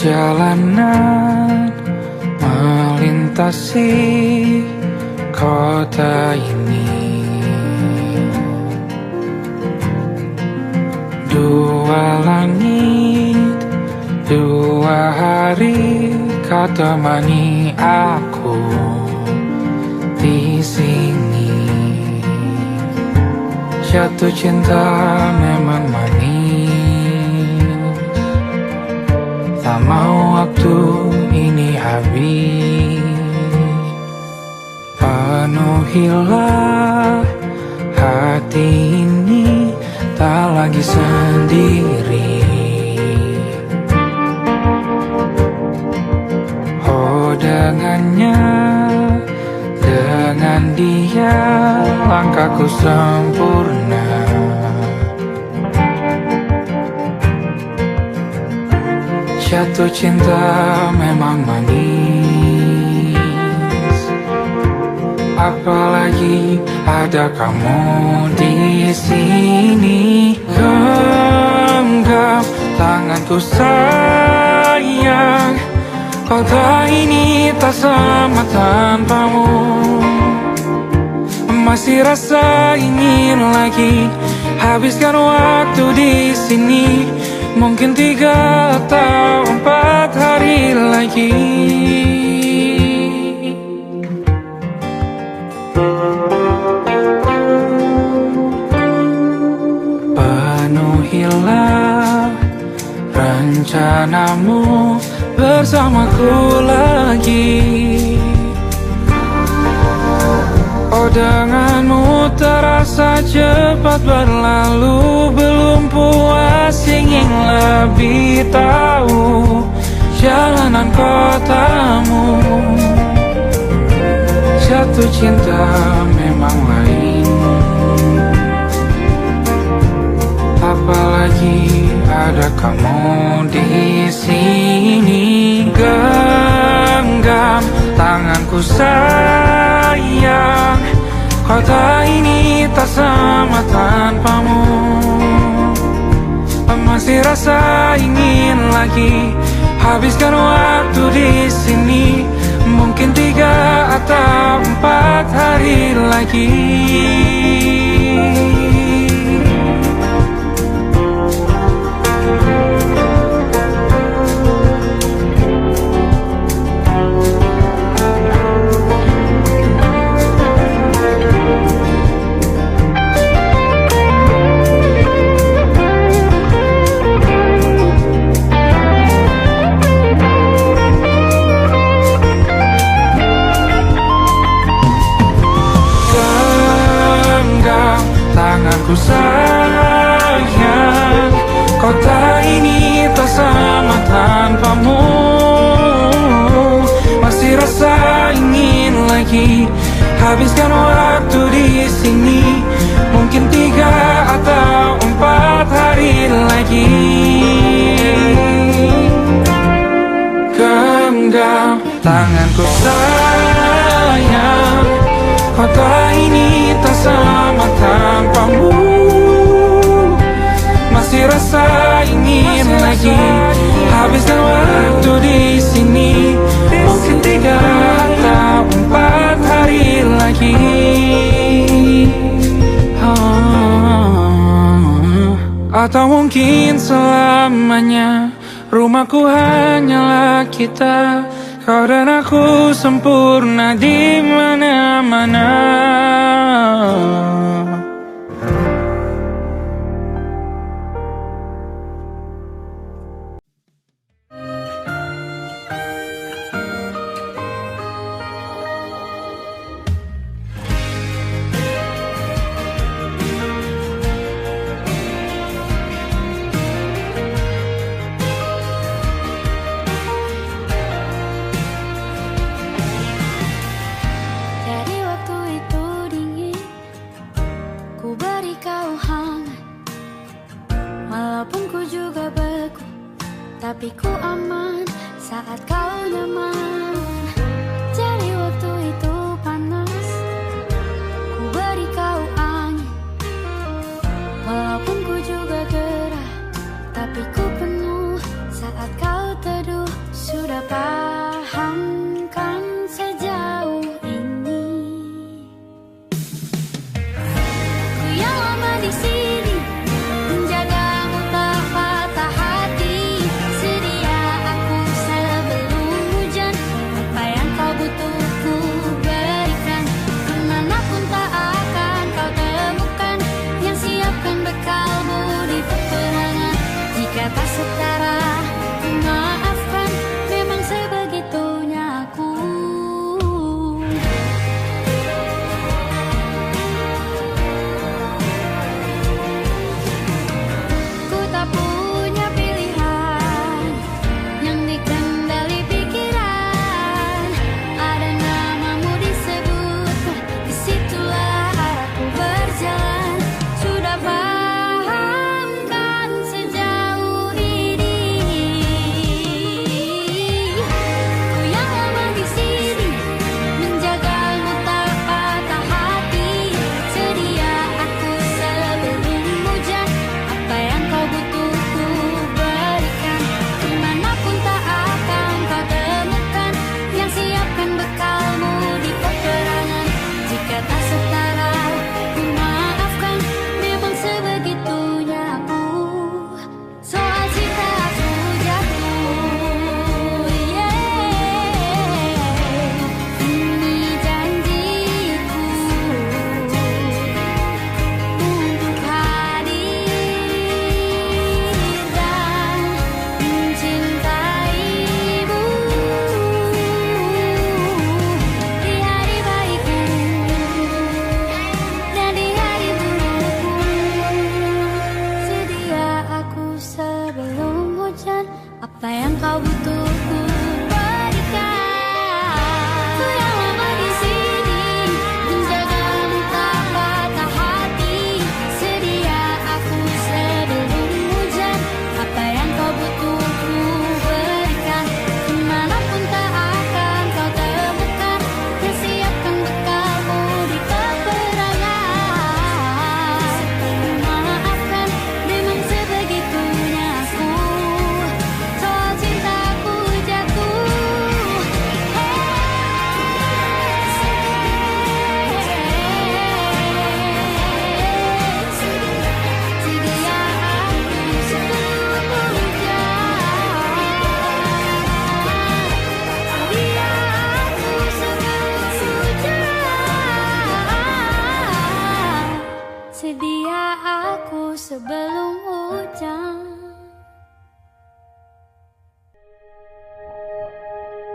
Perjalanan melintasi kota ini, dua langit, dua hari kau temani aku di sini. Jatuh cinta memang manis, tak mau waktu ini habis. Penuhilah hati ini, tak lagi sendiri. Oh dengannya, dengan dia langkahku sempurna. Jatuh cinta memang manis, apalagi ada kamu di sini. Genggam tanganku sayang, kota ini tak sama tanpamu. Masih rasa ingin lagi habiskan waktu di sini. Mungkin 3 atau 4 hari lagi. Penuhilah rencanamu bersamaku lagi. Oh denganmu terasa cepat berlalu, belum puas ingin lebih tahu jalanan kotamu. Jatuh cinta memang lain, apalagi ada kamu di sini. Genggam tanganku sayang, kota ini tak sama tanpamu. Masih rasa ingin lagi habiskan waktu di sini. Mungkin 3 atau 4 hari lagi. Tanganku sayang, kota ini tak sama tanpamu. Masih rasa ingin lagi habiskan waktu di sini. Mungkin 3 atau 4 hari lagi. Genggam tanganku sayang, kota ini tak sama tanpamu. Masih rasa ingin lagi habiskan waktu di sini. Mungkin 3 atau 4 hari lagi. Atau mungkin selamanya. Rumahku hanyalah kita, kau dan aku sempurna di mana-mana. Tapi ku aman saat kau nyaman. Jadi waktu itu panas, ku beri kau angin. Walaupun ku juga gerah, tapi ku penuh saat kau teduh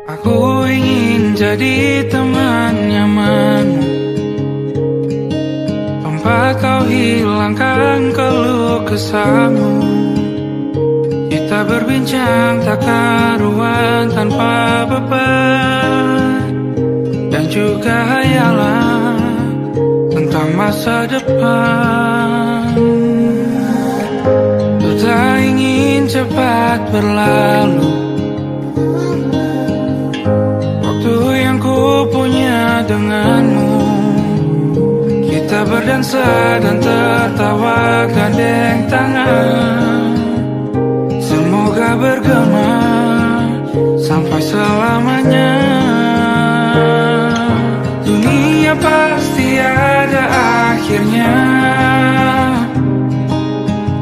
Aku ingin jadi teman nyamanmu, tempat kau hilangkan keluh kesahmu. Kita berbincang tak karuan tanpa beban, dan juga hayalan tentang masa depan. Ku tak ingin cepat berlalu waktu yang ku punya denganmu. Kita berdansa dan tertawa gandeng tangan, semoga bergema sampai selamanya. Dunia pasti ada akhirnya,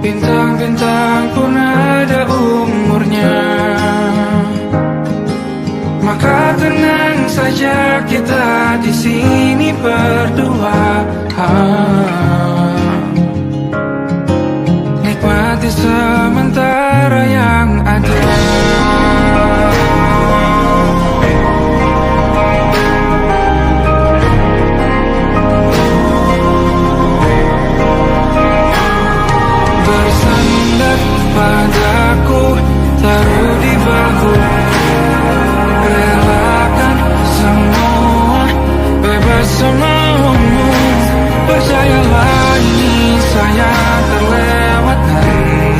bintang-bintang pun ada umurnya. Maka tenang saja kita di sini berdua, nikmati sementara yang ada. Bersandar padaku, taruh di bahu, relakan semua, bebas semaumu. Percayalah ini sayang terlewatkan,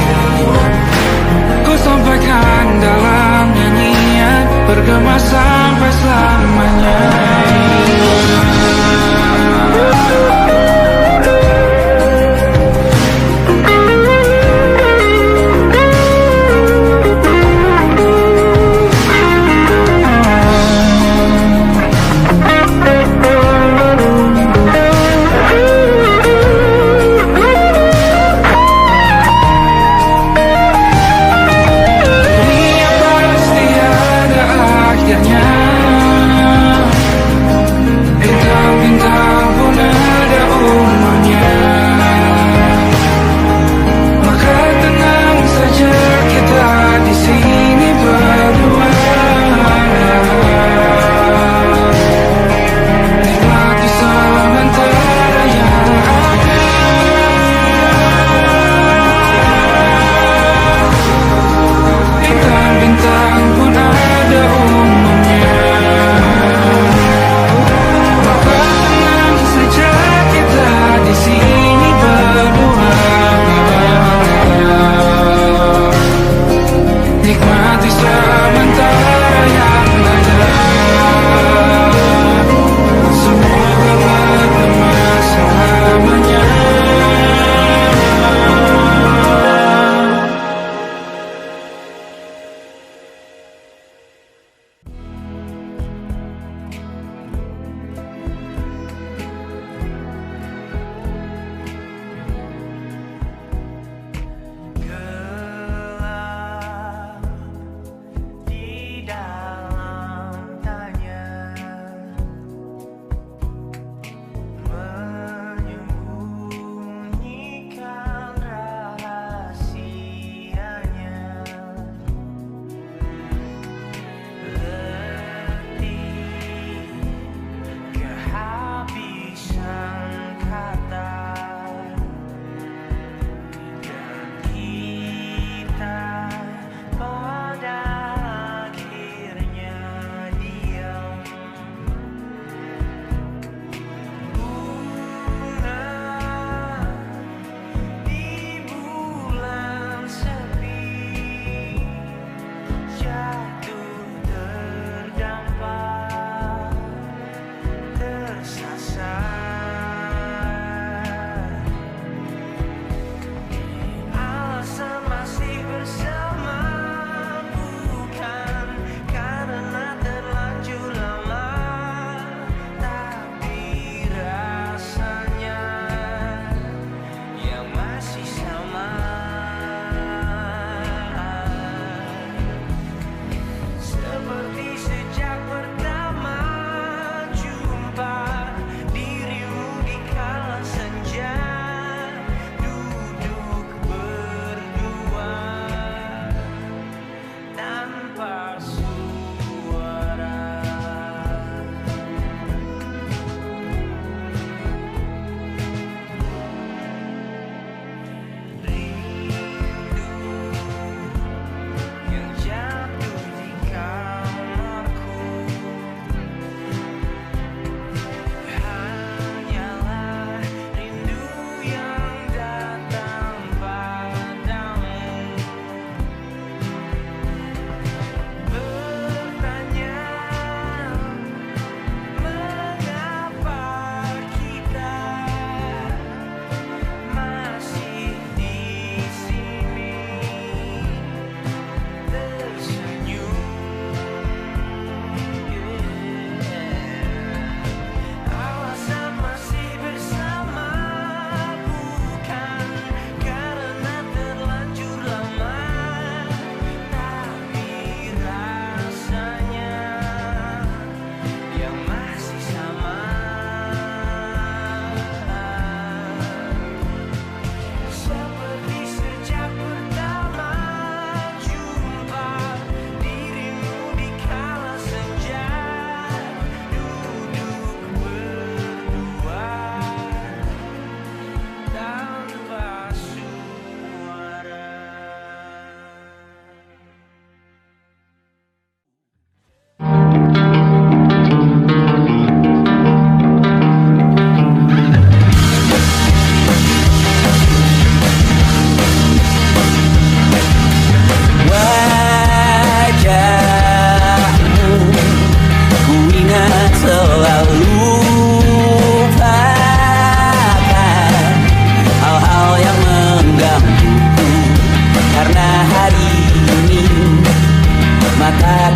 ku sampaikan dalam nyanyian, bergema sampai selamanya.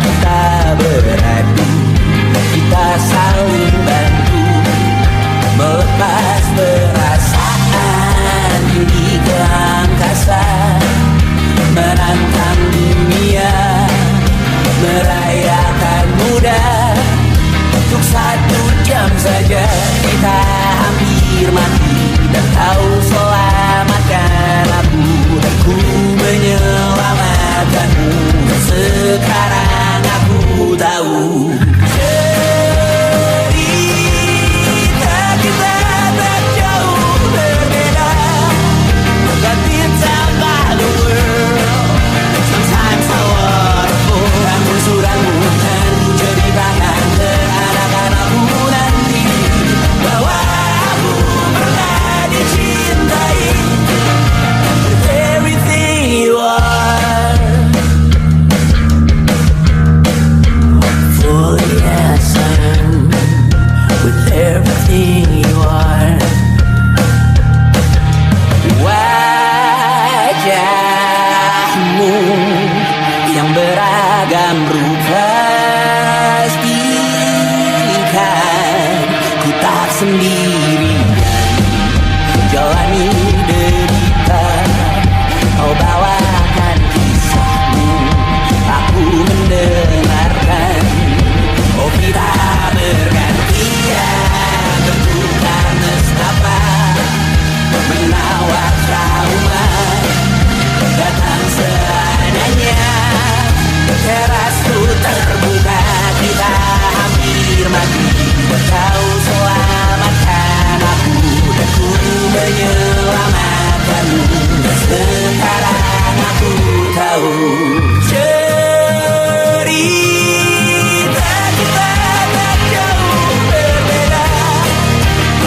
kita beradu, kita saling bantu, melepas perasaan tinggi ke angkasa, menantang dunia, merayakan muda. Untuk 1 jam saja kita hampir mati, dan kau selamatkan aku, dan ku menyelamatkanmu. Sekarang aku tahu cerita kita tak jauh berbeda. But it's about the world. Sometimes I waterfall. Ramu-ramu dan ku ceritakan ke anak-anakku nanti bahwa aku pernah dicintai with everything you are. Fully as I am, with everything you are. Wajahmu yang beragam rupa pastikan ku tak sendirian jalani derita. Kau bawakan kisahmu, aku mendengarkan. Oh kita bergantian bentukan nestapa, menawar trauma datang seadanya. Terasku terbuka, kita hampir mati, kau selamatkan aku, dan ku menyelamatkanmu. Sekarang aku tahu cerita kita tak jauh berbeda.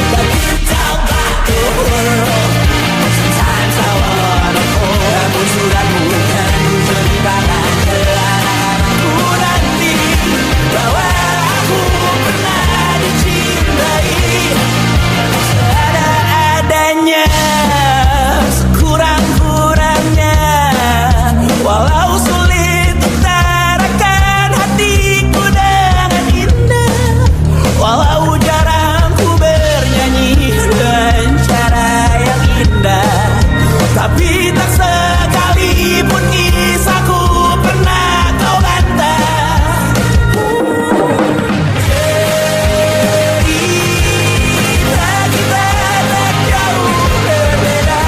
But it's about the world. Sometimes I wanna fall. Ramu-ramu kan ku ceritakan ke anak-anakku nanti bahwa aku pernah dicintai seadanya, sekurang-kurangnya. Walau sulit utarakan hatiku dengan indah, walau jarang ku bernyanyi dengan cara yang indah, tapi tak sekalipun kisahku pernah kau bantah. Cerita kita tak jauh berbeda,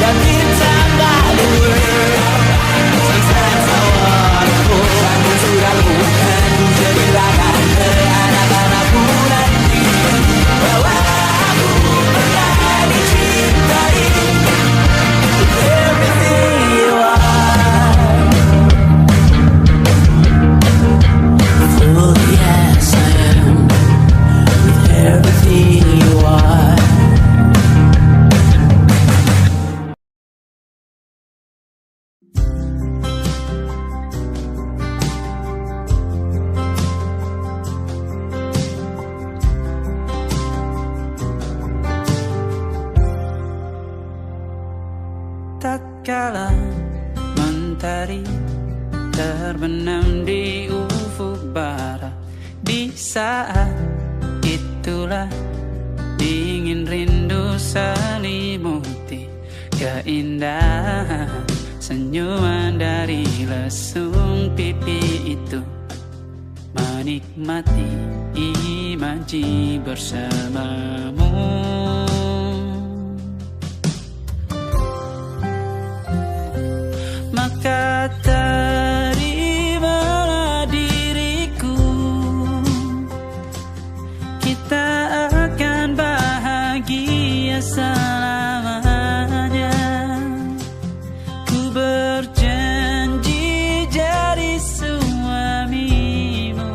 dan kita nggak luar. Sometimes I wanna go. Ramu-ramu kan ku ceritakan ke anak-anakku nanti bahwa aku pernah dicintai with everything you are. Fully as I am, with everything you are. Tatkala mentari terbenam di ufuk barat, di saat itulah dingin rindu selimuti keindahan senyuman dari lesung pipi itu, menikmati imaji bersamamu. Maka terimalah diriku, kita akan bahagia selamanya. Ku berjanji jadi suamimu,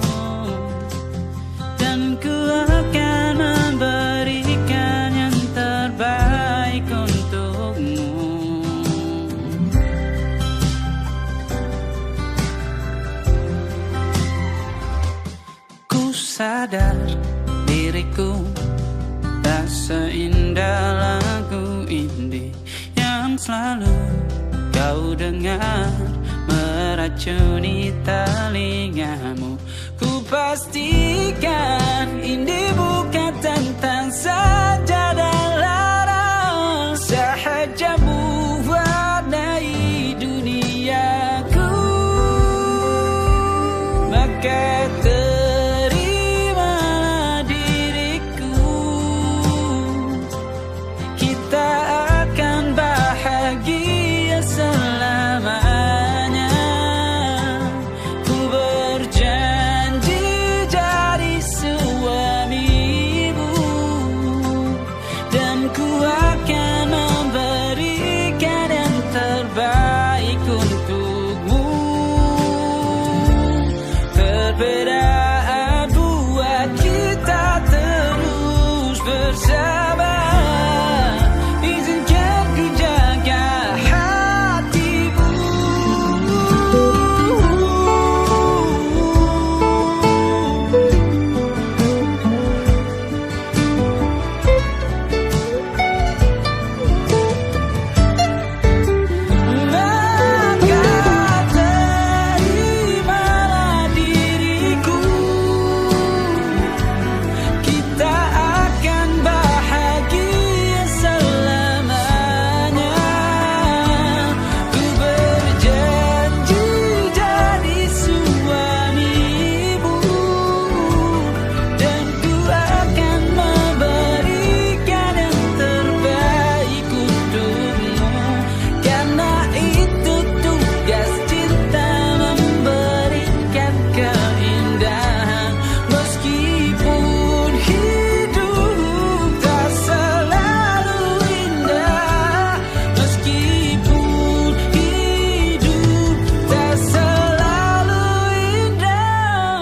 dan ku akan memberikan yang terbaik untukmu. Sadar diriku tak seindah lagu indie yang selalu kau dengar meracuni telingamu. Ku pastikan ini bukan tentang saja dan larang, sahaja mewarnai duniaku. Maka terimalah diriku, kita akan bahagia selamanya. Ku berjanji jadi suamimu, dan ku akan memberikan yang terbaik untukmu. Perbedaan buat kita terus bersama. Izinkan ku jaga hatimu. Maka terimalah diriku, kita akan bahagia selamanya. Ku berjanji jadi suamimu, dan ku akan memberikan yang terbaik untukmu. Karena itu tugas cinta, memberikan keindahan. Meskipun hidup tak selalu indah, meskipun hidup tak selalu indah.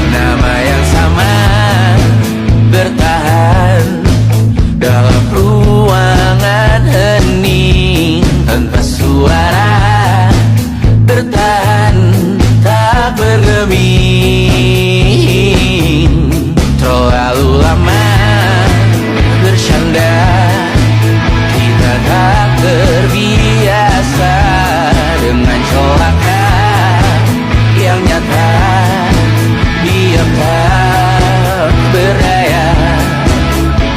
Nama yang sama bertahan dalam ruangan hening tanpa suara, bertahan tak bergeming. Terlalu lama bersandar, kita tak terbiasa dengan celaka yang nyata. Diam tak berdaya,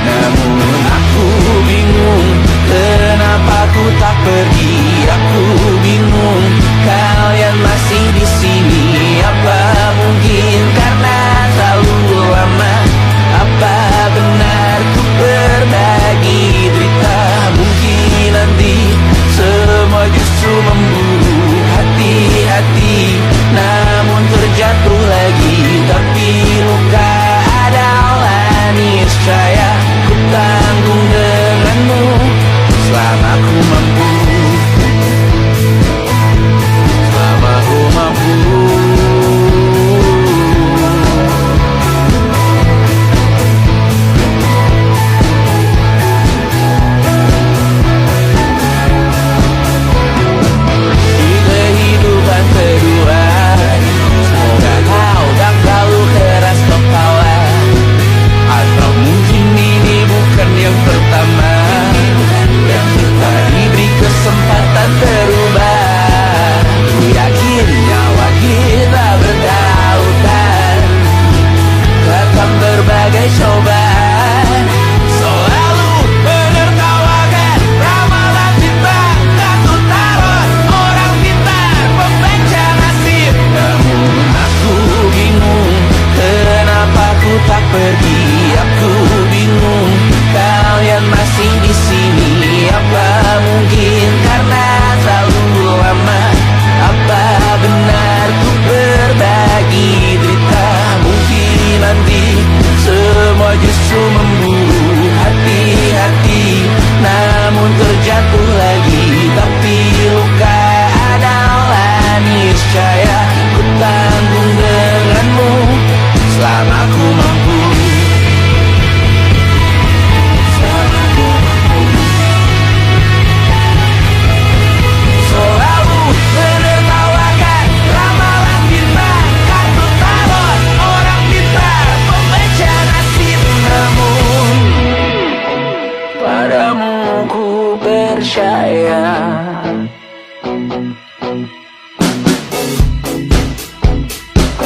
namun aku bingung kenapa ku tak pergi. Aku bingung kalian masih di sini. Apa mungkin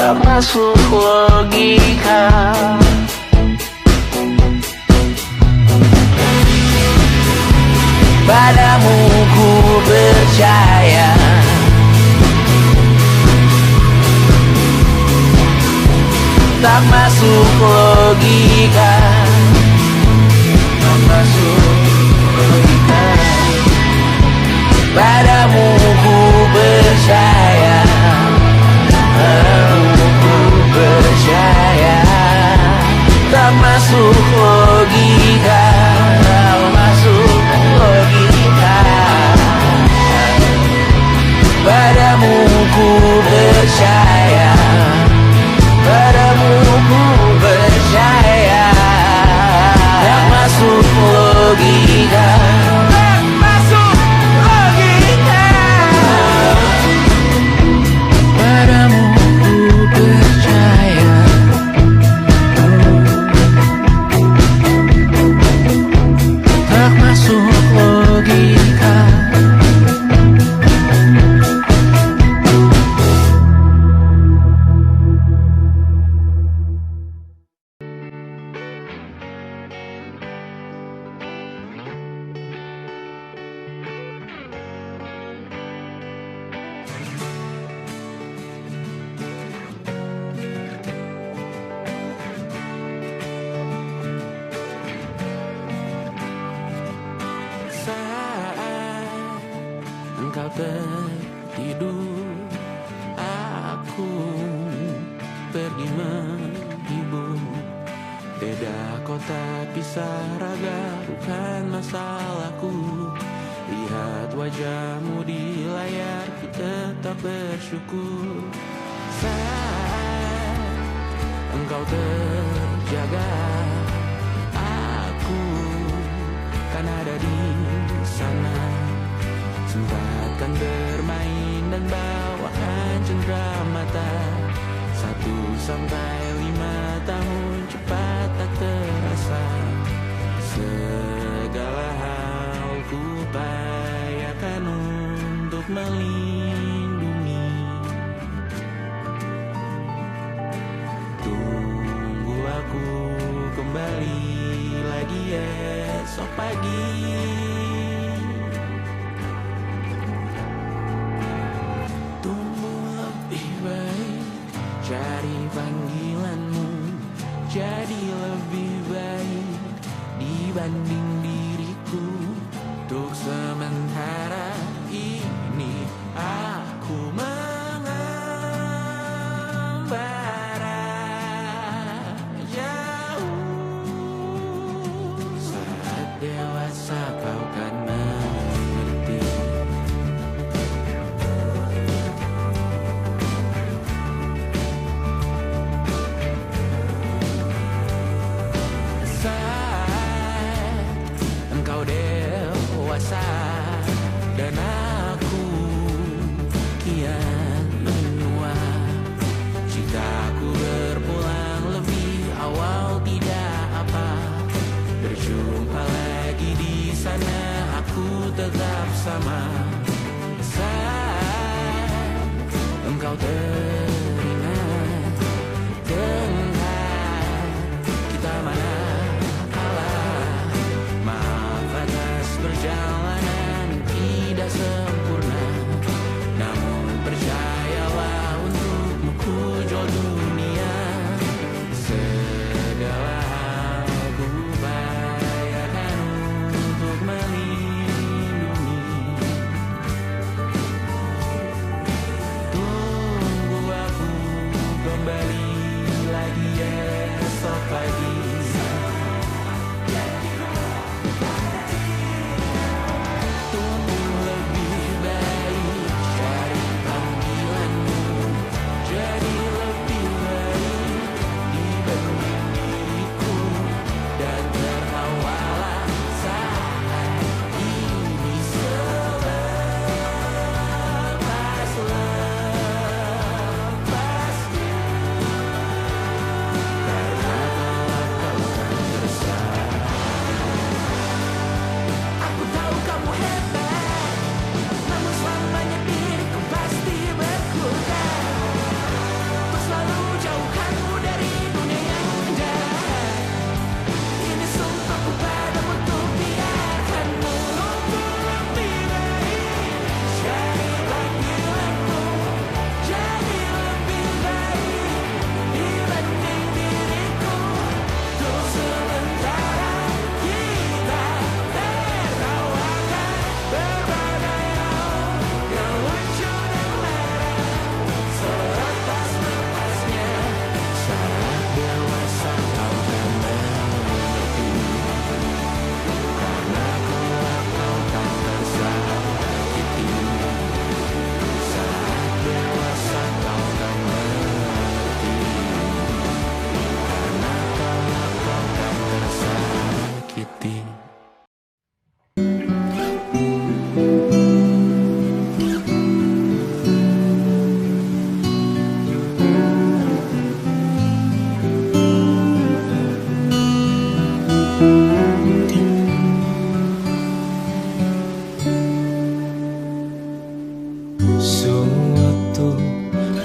tak masuk logika. Padamu ku percaya, tak masuk logika, tak masuk logika. Padamu ku percaya, padamu ku percaya, tak masuk logika, tak masuk logika. Padamu ku percaya, padamu ku percaya, tak masuk logika, tak masuk logika. Padamu ku percaya, tak masuk logika. Saat engkau tertidur, aku pergi menghibur. Beda kota pisah raga bukan masalahku. Lihat wajahmu di layar, ku tetap bersyukur. Saat engkau terjaga, aku kan ada di sana. Sempatkan bermain dan bawakan cendera mata. 1-5 tahun cepat tak terasa. Segala hal ku upayakan untuk melindungi. Tunggu aku kembali lagi esok pagi. Tumbuh lebih baik, cari panggilanmu, jadi lebih baik dibanding diriku. Untuk sementara ini aku mengembara jauh. Saat dewasa kau kan mengerti. Saat engkau dewasa dan aku kian menua, citaku berpulang lebih awal tidak apa. Berjumpa lagi di sana, aku tetap sama. Saat engkau teringat tengah kita mana kalah. Maaf atas perjalanan tidak sempurna, namun percayalah untukmu ku jual dunia. Segala hal ku upayakan untuk melindungi. Tunggu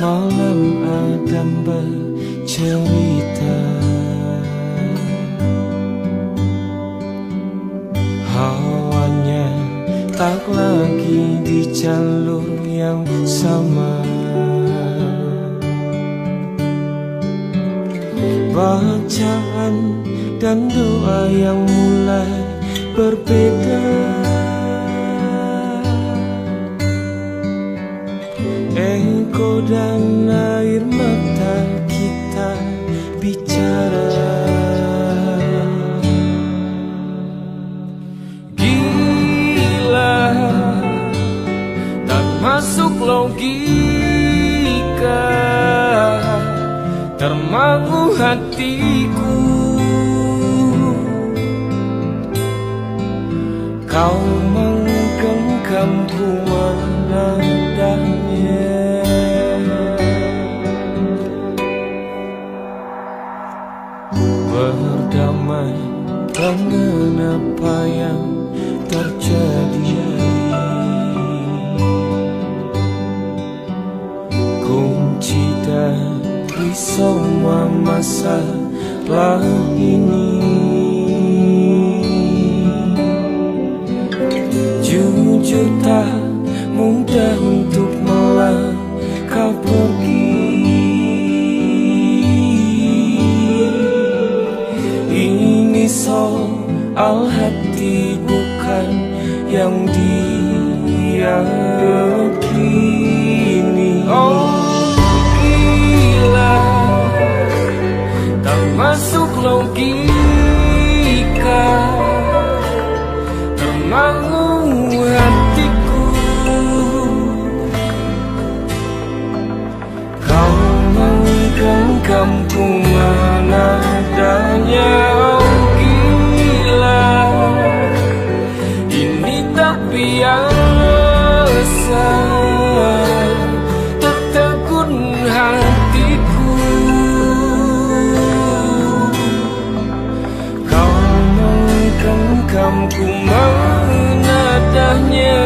malam Adam bercerita. Hawanya tak lagi di jalur yang sama. Bacaan dan doa yang mulai berbeda. Engkau dan air mata kita bicara. Gila, tak masuk logika, termangu hatiku. Kau menggenggamku menadanya. Berdamai dengan apa yang terjadi. Kunci dari semua masalah ini, jujur tak mudah untuk melangkah pergi. Ini soal hati bukan yang diyakini. Oh gila, tak masuk logika, termangu hatiku. Kau menggenggamku menadanya. Oh gila, ini tak biasa, tertegun hatiku. Kau menggenggamku menadanya.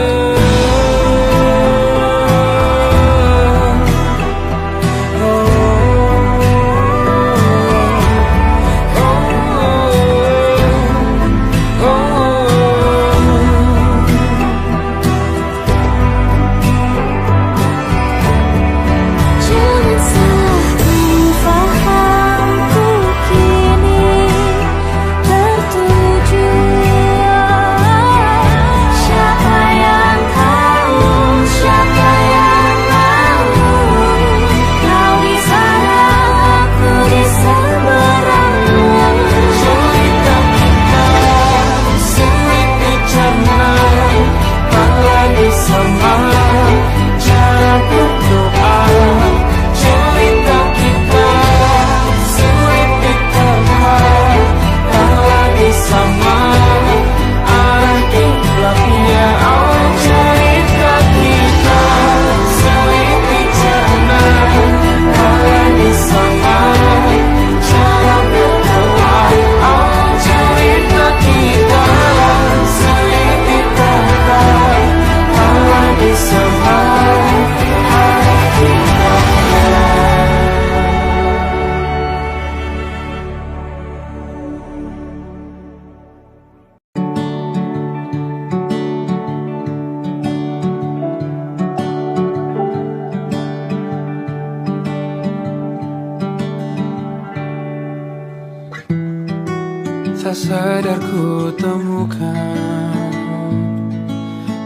Tak sadar ku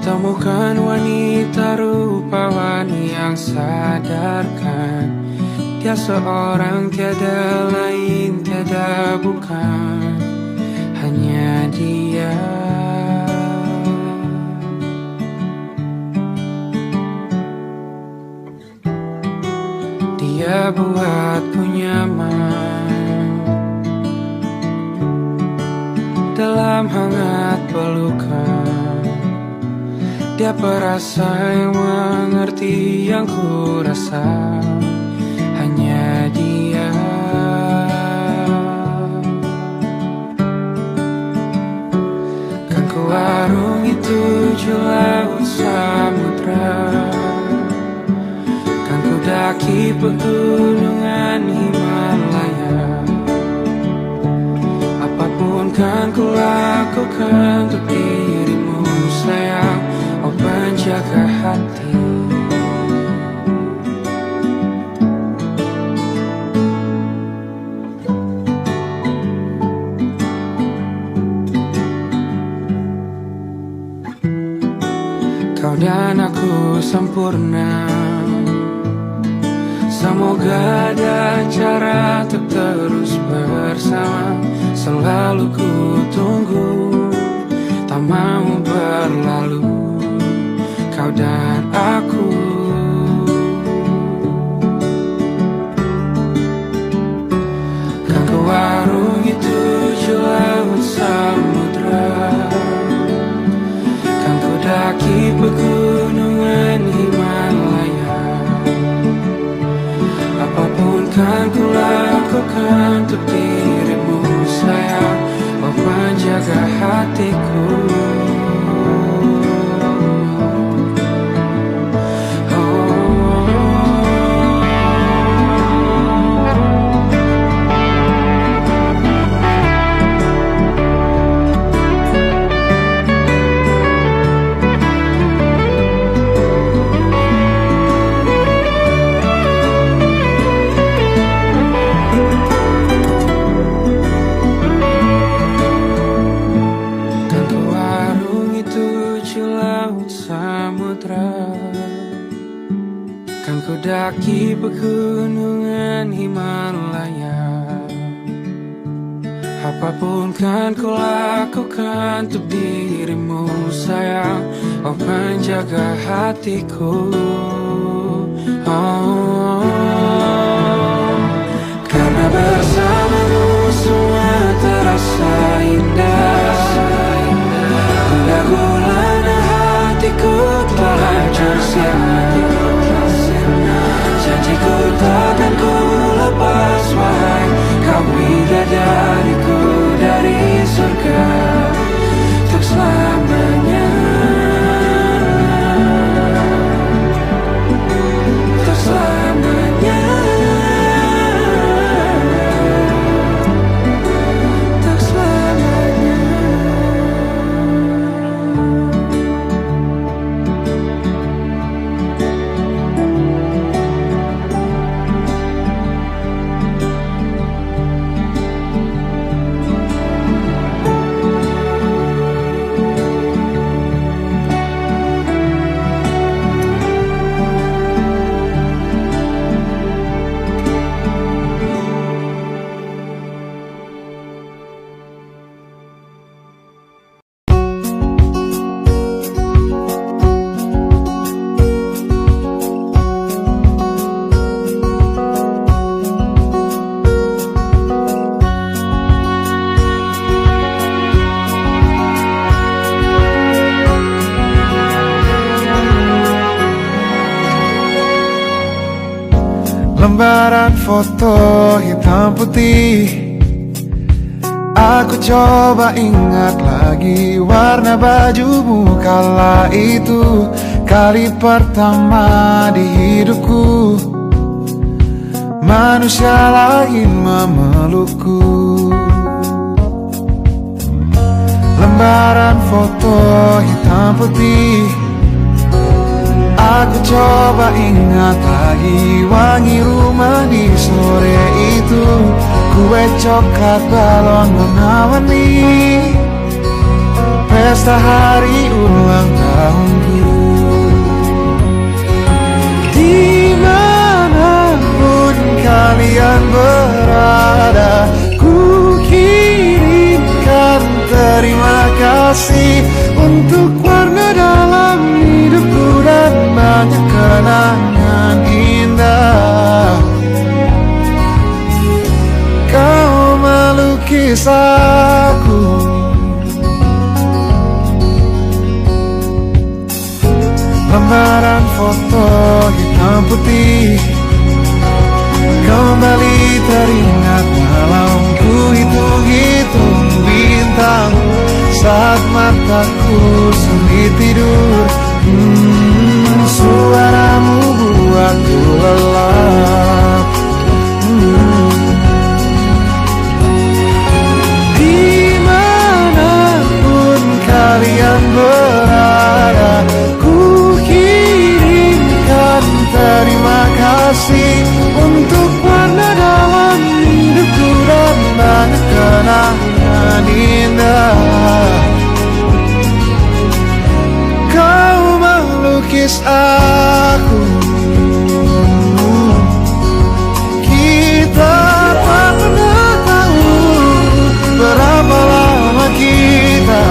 temukan wanita rupawani yang sadarkan dia seorang, tiada lain, tiada bukan, hanya dia. Dia buatku nyaman dalam hangat pelukan. Dia perasa yang mengerti yang ku rasa, hanya dia. Kan ku arungi 7 laut samudra, kan ku daki pegunungan Himalaya. Apapun kan ku lakukan untuk dirimu sayang, oh penjaga hati. Kau dan aku sempurna, semoga ada cara untuk terus bersama. Selalu ku tunggu, tak mau berlalu, kau dan aku. Kan ku warungi 7 laut samudra, kan ku daki pegunungan Himalaya. Apapun kan ku lakukan untuk dirimu sayang, oh penjaga hatiku. Kan ku daki pegunungan Himalaya. Apapun kan ku lakukan untuk dirimu sayang, oh penjaga hatiku. Oh, karena bersamamu semua terasa indah. Gundah gulana hatiku telah hancur sia-sia. Janjiku takkan ku lepas, wahai kau bidadariku dari surga untuk selamanya, untuk selamanya, untuk selamanya. Lembaran foto hitam putih, aku coba ingat lagi warna bajumu kala itu. Kali pertama di hidupku manusia lain memelukku. Lembaran foto hitam putih, aku coba ingat lagi wangi rumah di sore itu. Kue coklat balon warna-warni, pesta hari ulang tahunku. Dimanapun kalian berada, ku kirimkan terima kasih untuk warna dalam hidupku dan banyak kenangan indah. Kau melukis aku, lembaran foto hitam putih, kembali teringat malam ku hitung-hitung bintang saat mataku sulit tidur. Suaramu buatku lelah. menangis aku. Kita tak pernah tahu berapa lama kita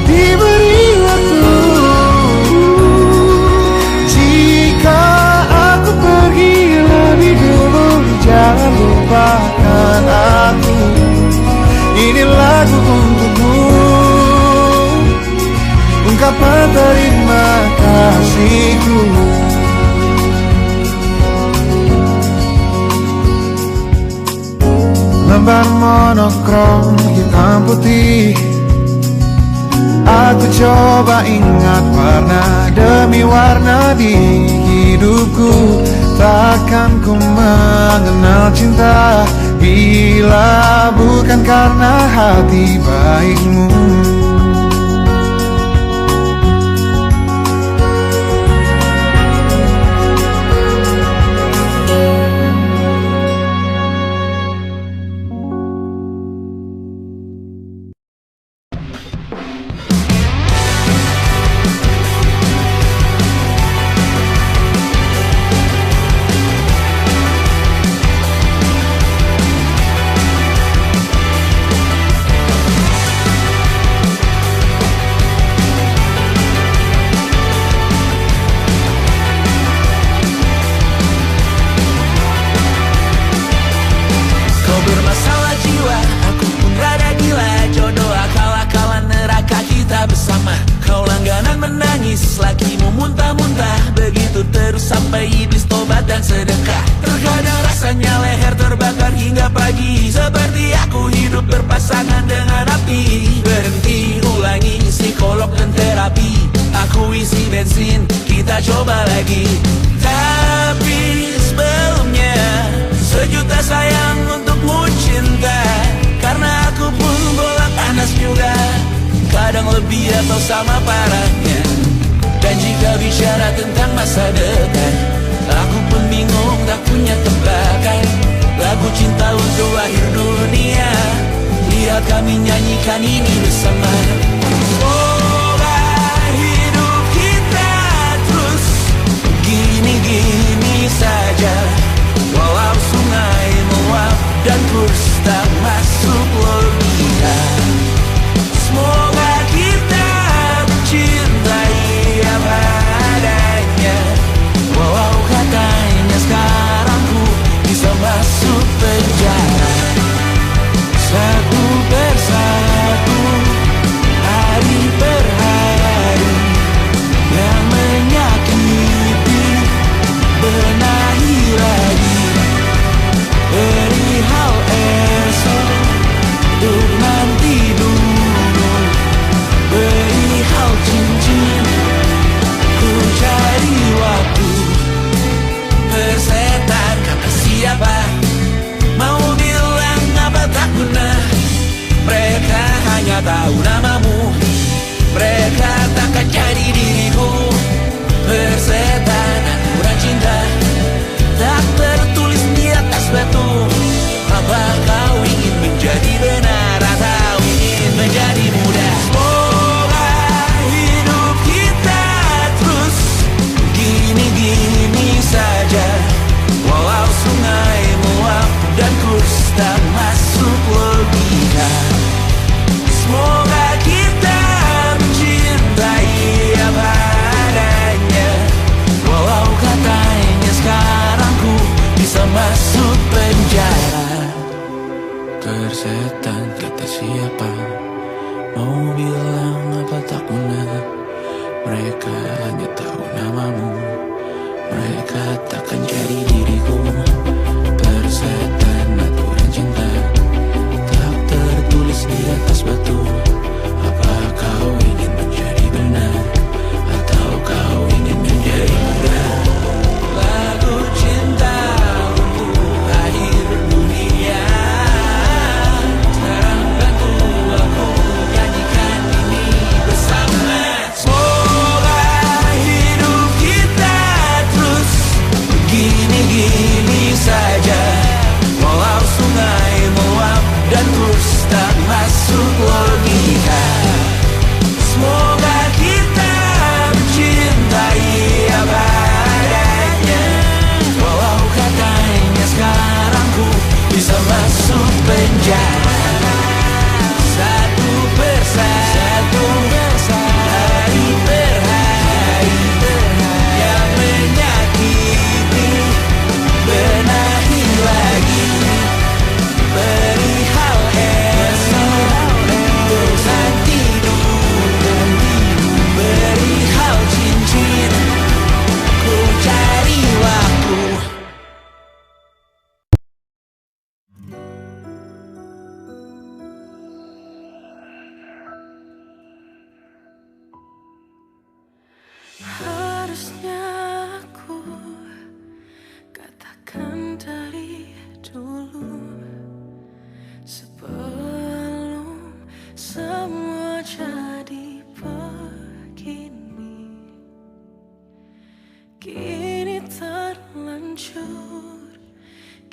diberi waktu. Jika aku pergi lebih dulu, jangan lupakan aku. Ini lagu untukmu, ungkapan terima kasihku. Lembar monokrom hitam putih, aku coba ingat warna demi warna di hidupku. Takkan ku mengenal cinta bila bukan karena hati baikmu. Semoga kita mencintai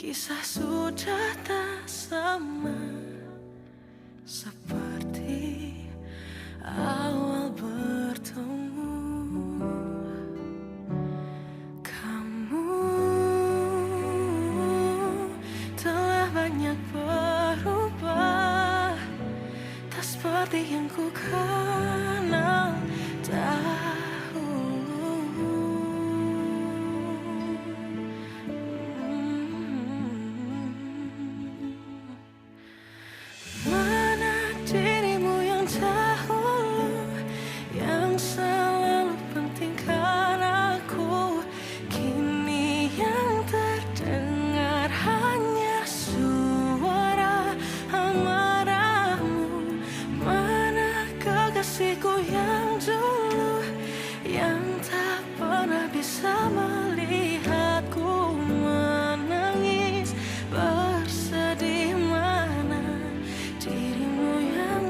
Kisah sudah tak sama seperti awal bertemu. Kamu telah banyak berubah, tak seperti yang ku kenal dahulu. Mana dirimu yang dahulu, yang selalu pentingkan aku. Kini yang terdengar hanya suara amarahmu. Mana kekasihku yang dulu, yang tak pernah bisa melihatku menangis bersedih. Mana dirimu yang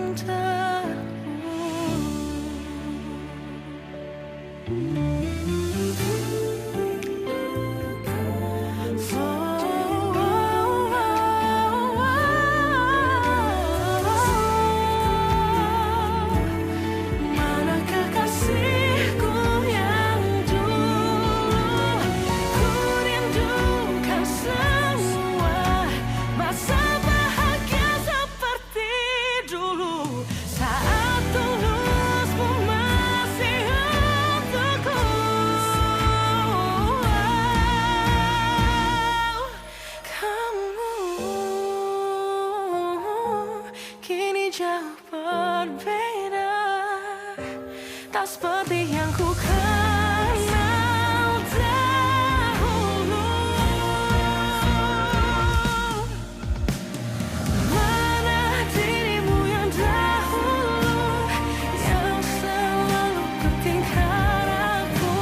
mana kekasihku yang dulu, ku rindukan semua masa bahagia seperti dulu, saat tulusmu masih untukku. Kamu kini jauh berbeda, tak seperti yang ku kenal dahulu. Mana dirimu yang dahulu, yang selalu pentingkan aku.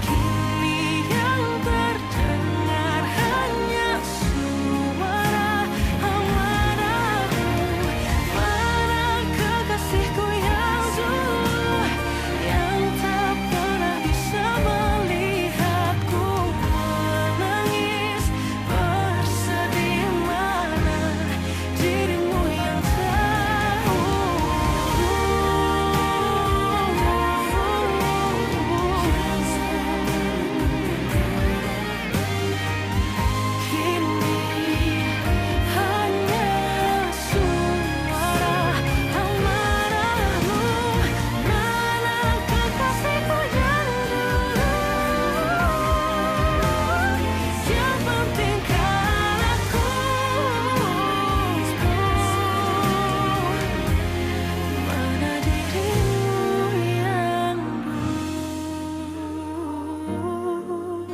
Kini yang terdengar hanya suara amarahmu. Mana kekasihku yang dulu, yang tak pernah bisa melihatku menangis bersedih. Mana dirimu yang kini hanya suara amarahmu. Mana kekasihku yang dulu, yang pentingkan aku. Mana dirimu yang dulu,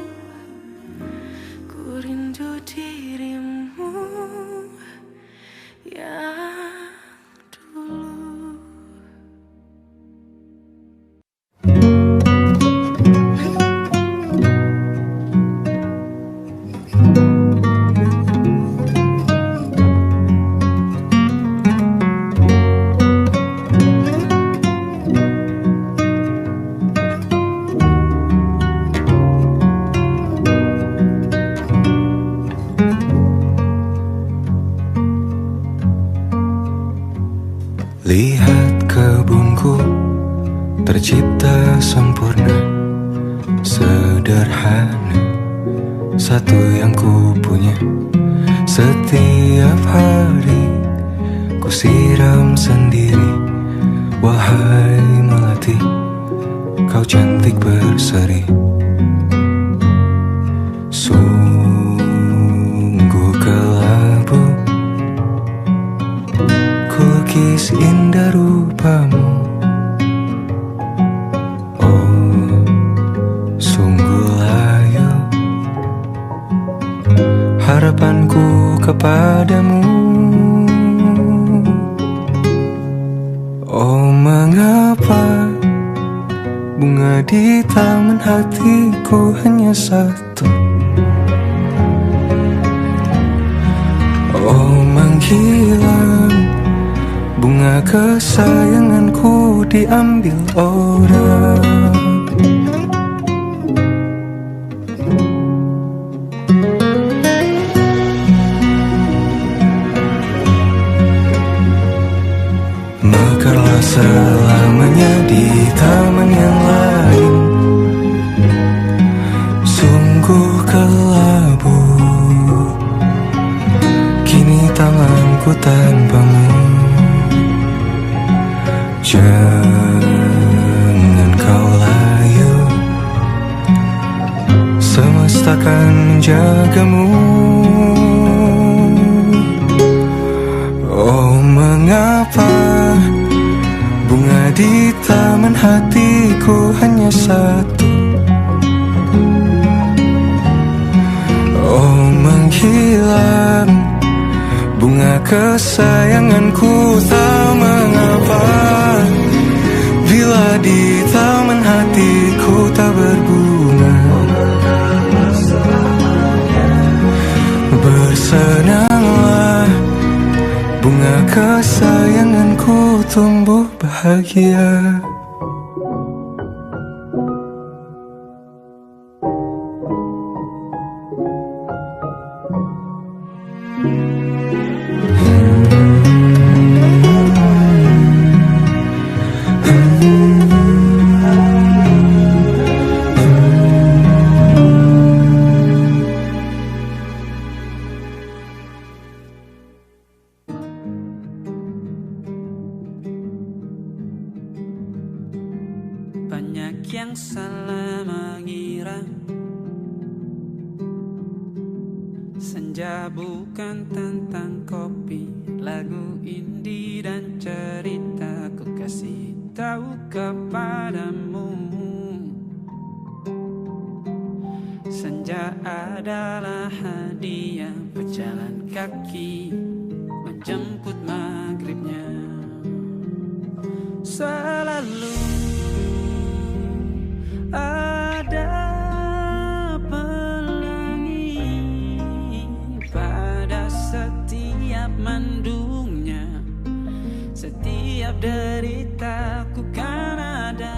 ku rindu dirimu yang dulu. Lihat kebunku tercipta sempurna, sederhana, satu yang ku punya. Setiap hari ku siram sendiri. Wahai melati, kau cantik berseri. Sungguh kelabu kulkis indah rupamu. Oh, sungguh layu harapanku kepadamu. Oh, mengapa bunga di taman hatiku hanya satu? Oh, manggilan bunga kesayanganku diambil orang. tak selamanya di taman yang lain. Sungguh kelabu kini tanganku tanpamu. Jangan kau layu, semesta akan menjagamu. Oh, mengapa bunga di taman hatiku hanya satu? Oh, menghilang bunga kesayanganku, tak mengapa bila di taman hatiku tak berbunga. Bersenanglah, bunga kesayanganku tumbuh bahagia. Banyak yang salah mengira senja bukan tentang kopi, lagu indie dan cerita. Ku kasih tahu kepadamu, senja adalah hadiah berjalan kaki menjemput maghribnya. Selalu ada pelangi pada setiap mendungnya, setiap deritaku kan ada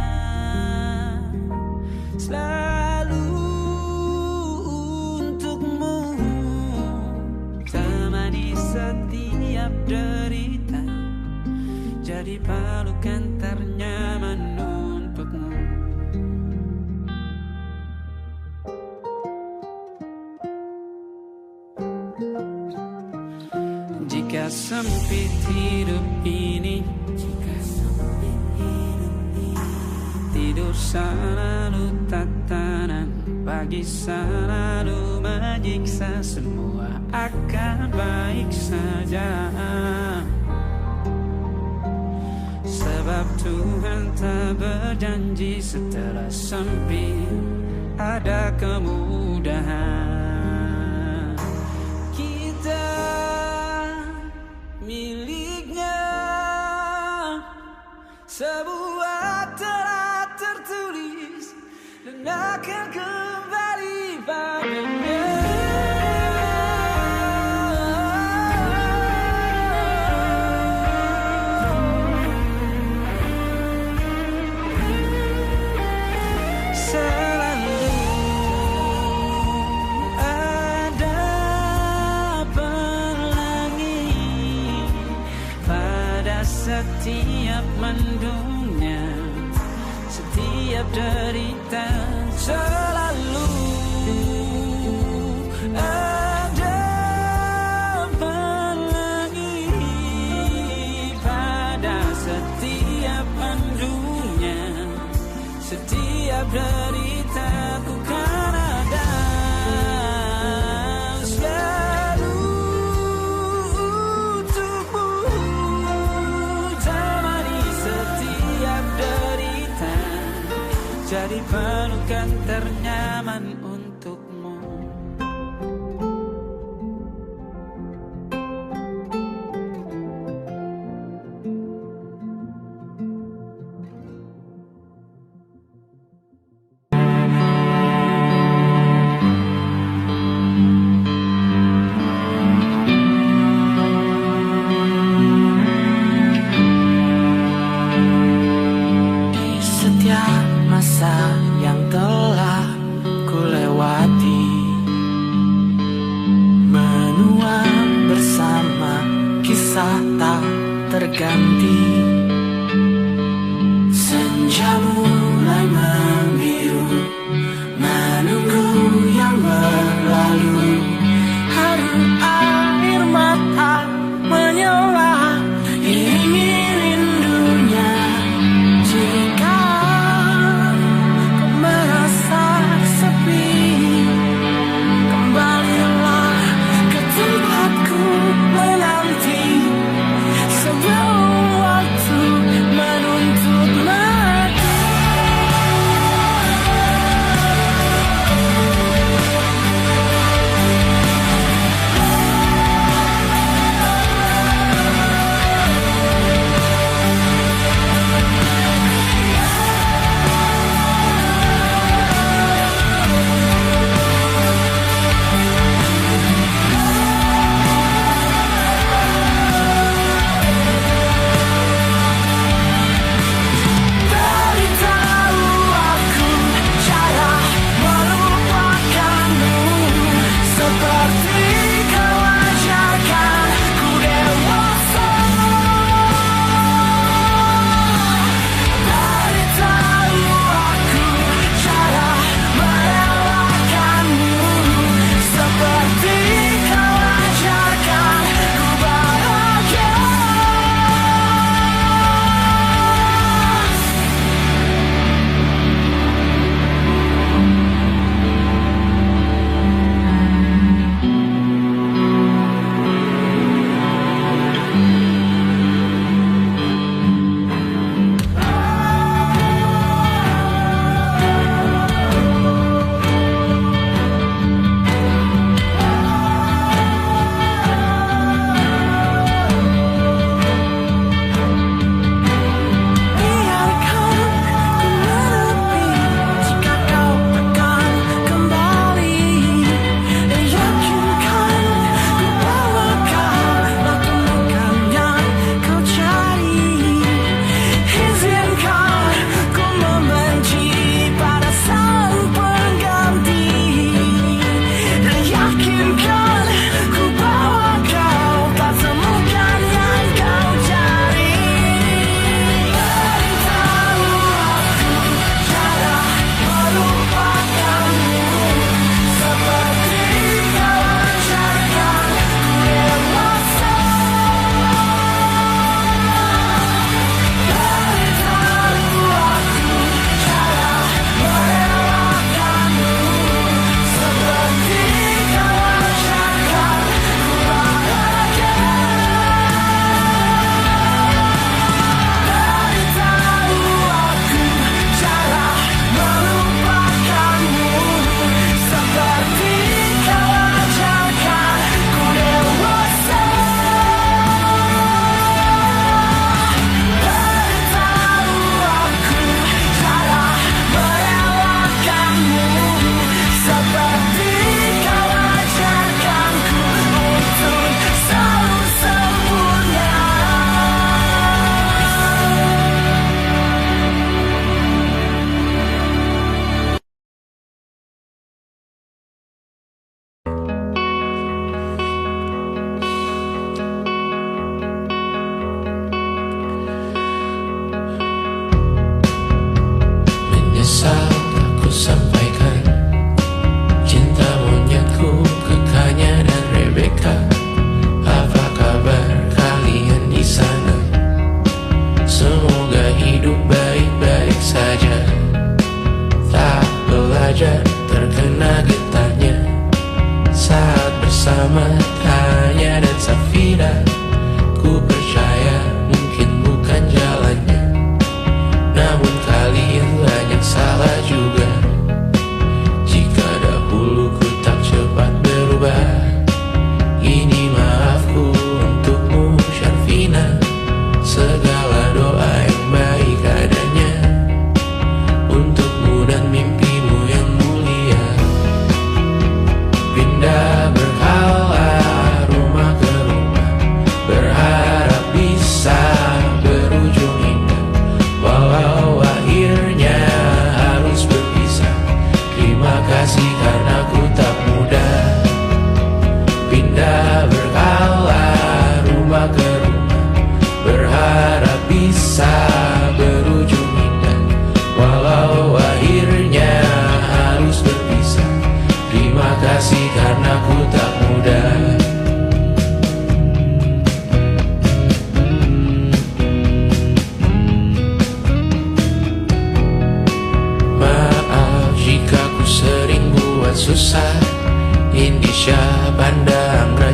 selalu untukmu, temani setiap derita, jadi pelukan ternyaman untukmu. Jika sempit hidup ini, tidur selalu tatanan, pagi selalu menyiksa, semua akan baik saja. Sebab Tuhan tak berjanji setelah sempit ada kemudahan. Kita miliknya sebuah telah tertulis dan akan kembali padanya. Setiap mendungnya, setiap derita, selalu ada pelangi pada setiap mendungnya, setiap derita ku kan ada selalu untukmu. Jadi pelukan ternyaman untukmu. Masa yang telah ku lewati, menua bersama kisah tak terganti. Senja mulai membiru, menunggu yang berlalu. Haru air mata menyala, iringi rindunya. Jika kau merasa sepi, kembalilah ke tempatku menanti. Sebelum waktu menuntut mati.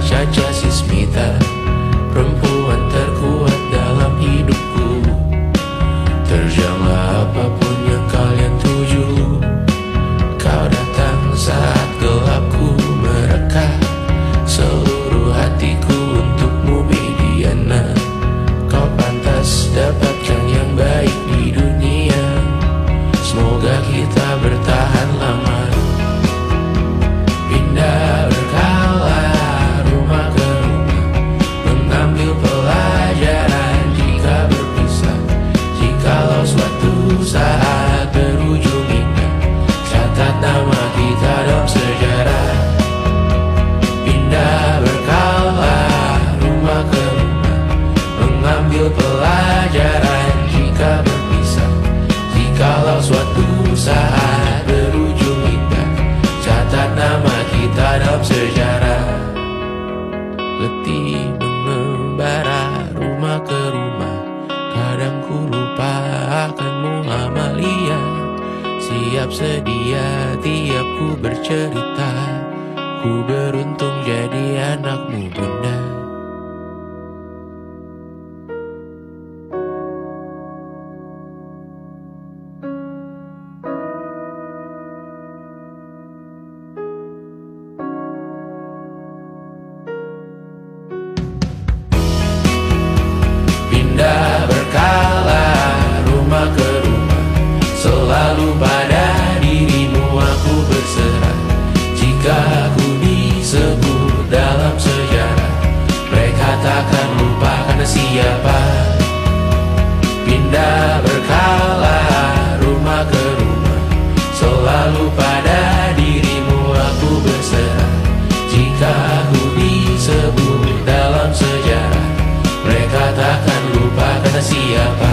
Caca Sismita, perempuan terkuat dalam hidupku. Terjanglah apapun yang kalian tuju. Kau datang saat gelapku mereka. Seluruh hatiku untukmu Mediana. Kau pantas dapatkan yang baik di dunia. Semoga kita bertahan lama. Pindah berkala rumah ke rumah, mengambil pelajaran jika berpisah. Jikalau suatu saat berujung indah, catat nama kita dalam sejarah. Pindah berkala rumah ke rumah, mengambil pelajaran jika berpisah. Jikalau suatu saat berujung indah, catat nama kita dalam sejarah. Letih mengembara rumah ke rumah, kadang ku lupa akanmu Amalia. Siap sedia tiap ku bercerita, ku beruntung jadi anakmu bunda. Pindah berkala rumah ke rumah, selalu pada dirimu aku berserah. Jika aku disebut dalam sejarah, mereka takkan lupa karena siapa. Pindah berkala rumah ke rumah, selalu pada dirimu aku berserah. Jika aku disebut dalam sejarah, mereka takkan lupa karena siapa.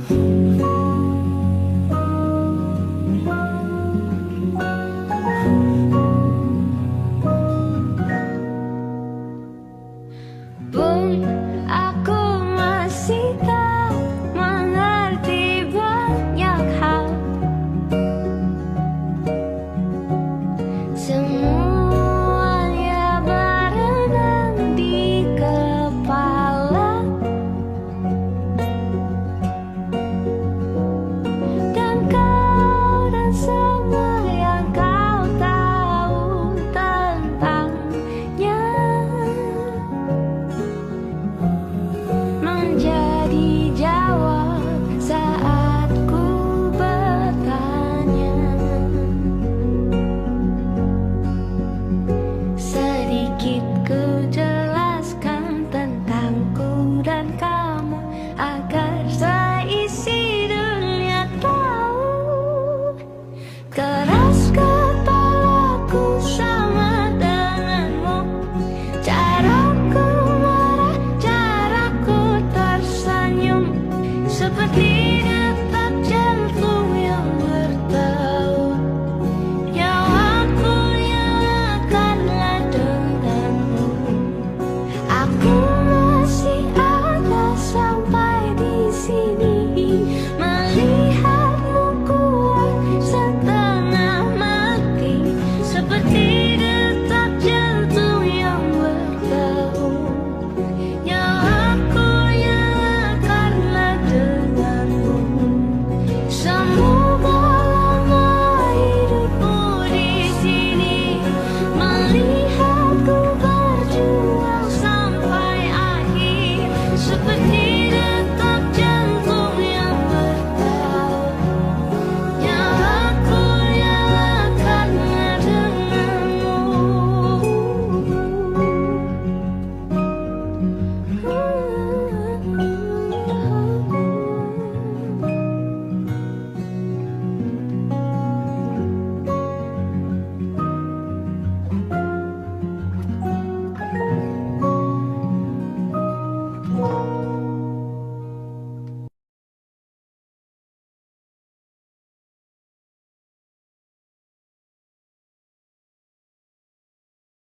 you.